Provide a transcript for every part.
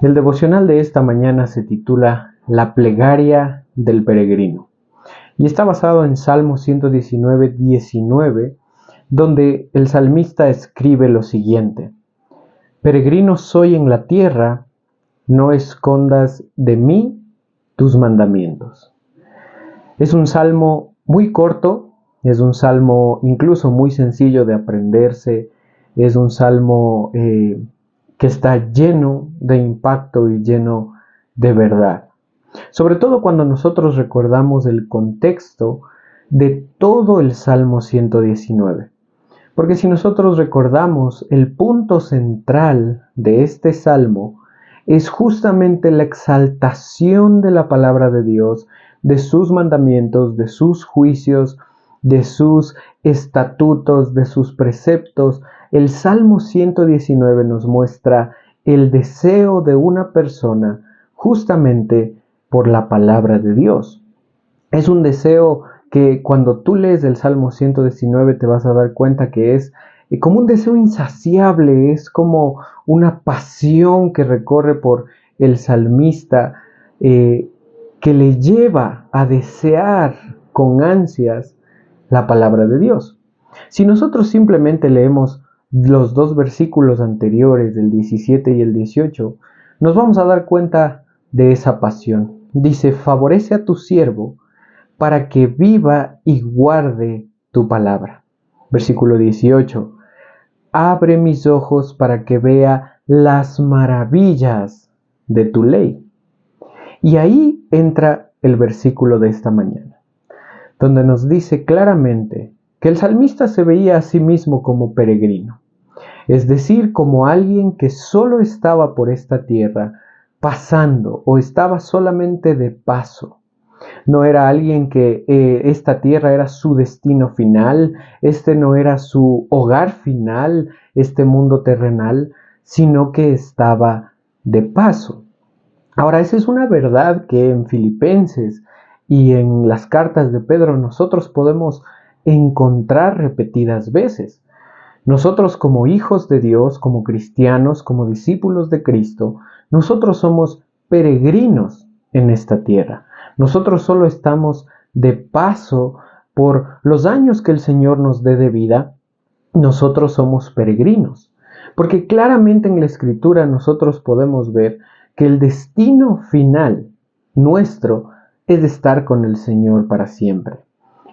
El devocional de esta mañana se titula La plegaria del peregrino y está basado en Salmo 119:19, donde el salmista escribe lo siguiente: Peregrino soy en la tierra, no escondas de mí tus mandamientos. Es un salmo muy corto, es un salmo incluso muy sencillo de aprenderse, es un salmo que está lleno de impacto y lleno de verdad. Sobre todo cuando nosotros recordamos el contexto de todo el Salmo 119. Porque si nosotros recordamos, el punto central de este salmo es justamente la exaltación de la palabra de Dios, de sus mandamientos, de sus juicios, de sus estatutos, de sus preceptos. El Salmo 119 nos muestra el deseo de una persona justamente por la palabra de Dios. Es un deseo que cuando tú lees el Salmo 119 te vas a dar cuenta que es como un deseo insaciable, es como una pasión que recorre por el salmista, que le lleva a desear con ansias la palabra de Dios. Si nosotros simplemente leemos los dos versículos anteriores, del 17 y el 18, nos vamos a dar cuenta de esa pasión. Dice: favorece a tu siervo para que viva y guarde tu palabra. Versículo 18. Abre mis ojos para que vea las maravillas de tu ley. Y ahí entra el versículo de esta mañana, donde nos dice claramente que el salmista se veía a sí mismo como peregrino, es decir, como alguien que solo estaba por esta tierra pasando o estaba solamente de paso. No era alguien que esta tierra era su destino final, este no era su hogar final, este mundo terrenal, sino que estaba de paso. Ahora, esa es una verdad que en Filipenses y en las cartas de Pedro nosotros podemos encontrar repetidas veces. Nosotros, como hijos de Dios, como cristianos, como discípulos de Cristo, nosotros somos peregrinos en esta tierra. Nosotros solo estamos de paso por los años que el Señor nos dé de vida. Nosotros somos peregrinos, porque claramente en la Escritura nosotros podemos ver que el destino final nuestro es de estar con el Señor para siempre,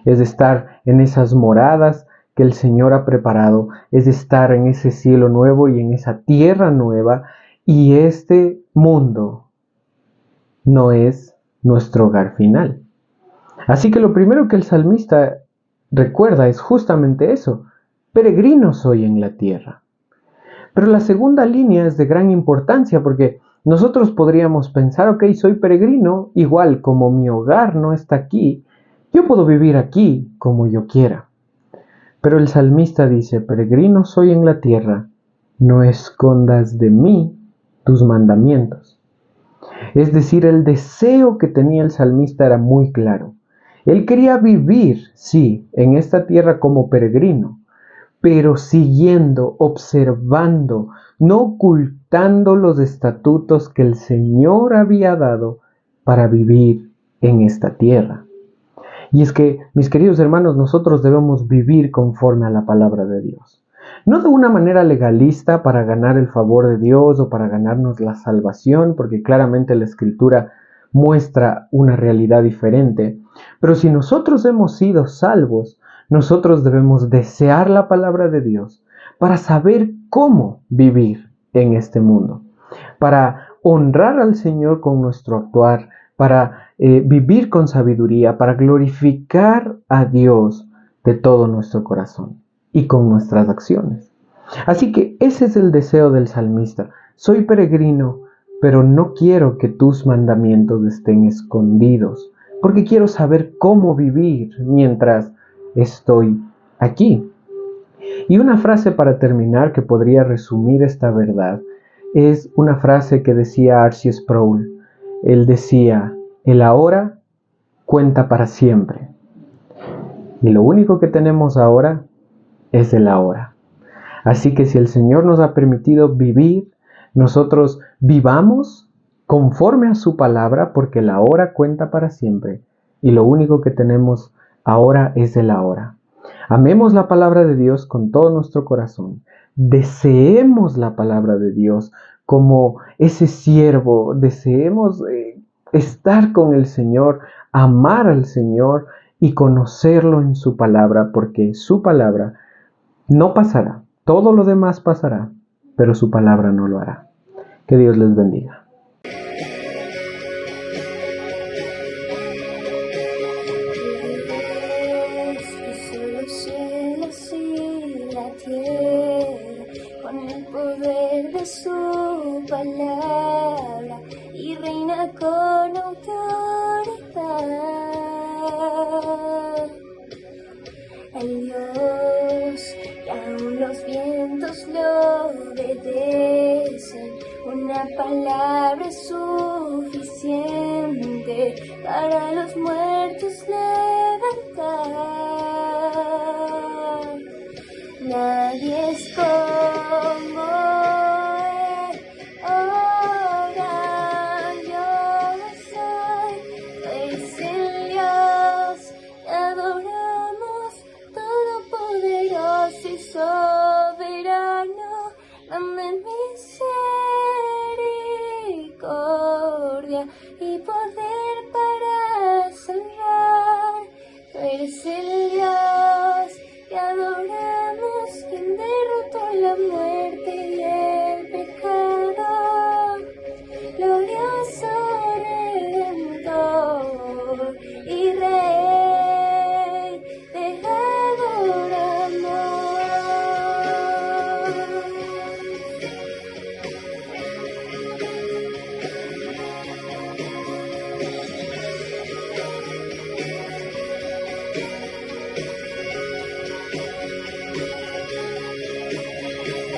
es de estar en esas moradas que el Señor ha preparado, es de estar en ese cielo nuevo y en esa tierra nueva, y este mundo no es nuestro hogar final. Así que lo primero que el salmista recuerda es justamente eso: peregrino soy en la tierra. Pero la segunda línea es de gran importancia, porque nosotros podríamos pensar: ok, soy peregrino, igual como mi hogar no está aquí, yo puedo vivir aquí como yo quiera. Pero el salmista dice: peregrino soy en la tierra, no escondas de mí tus mandamientos. Es decir, el deseo que tenía el salmista era muy claro. Él quería vivir, sí, en esta tierra como peregrino, pero siguiendo, observando, no ocultando los estatutos que el Señor había dado para vivir en esta tierra. Y es que, mis queridos hermanos, nosotros debemos vivir conforme a la palabra de Dios. No de una manera legalista para ganar el favor de Dios o para ganarnos la salvación, porque claramente la Escritura muestra una realidad diferente. Pero si nosotros hemos sido salvos, nosotros debemos desear la palabra de Dios para saber cómo vivir en este mundo, para honrar al Señor con nuestro actuar, para vivir con sabiduría, para glorificar a Dios de todo nuestro corazón y con nuestras acciones. Así que ese es el deseo del salmista: soy peregrino, pero no quiero que tus mandamientos estén escondidos, porque quiero saber cómo vivir mientras estoy aquí. Y una frase para terminar que podría resumir esta verdad es una frase que decía R.C. Sproul. Él decía: el ahora cuenta para siempre, y lo único que tenemos ahora es el ahora. Así que si el Señor nos ha permitido vivir, nosotros vivamos conforme a su palabra, porque la hora cuenta para siempre y lo único que tenemos ahora es el ahora. Amemos la palabra de Dios con todo nuestro corazón. Deseemos la palabra de Dios como ese siervo. Deseemos estar con el Señor, amar al Señor y conocerlo en su palabra, porque su palabra no pasará. Todo lo demás pasará, pero su palabra no lo hará. Que Dios les bendiga. Con el poder de su palabra y reina con autoridad. El Dios que aún los vientos lo obedecen, una palabra es suficiente para los muertos levantar. Nadie es como Él, oh gran yo soy, es el Dios que adoramos, todopoderoso y soberano, dame misericordia y poder para salvar. Tú eres el Dios que adoramos, quien derrotó la muerte y el pecado, glorioso Redentor y Rey de adoramos.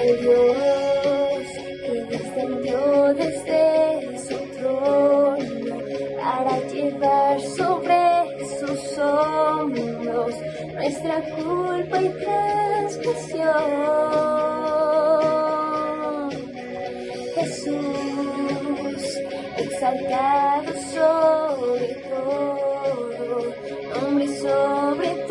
El Dios que descendió desde su trono para llevar sobre sus hombros nuestra culpa y transgresión. Jesús, exaltado sobre todo, nombre sobre todo.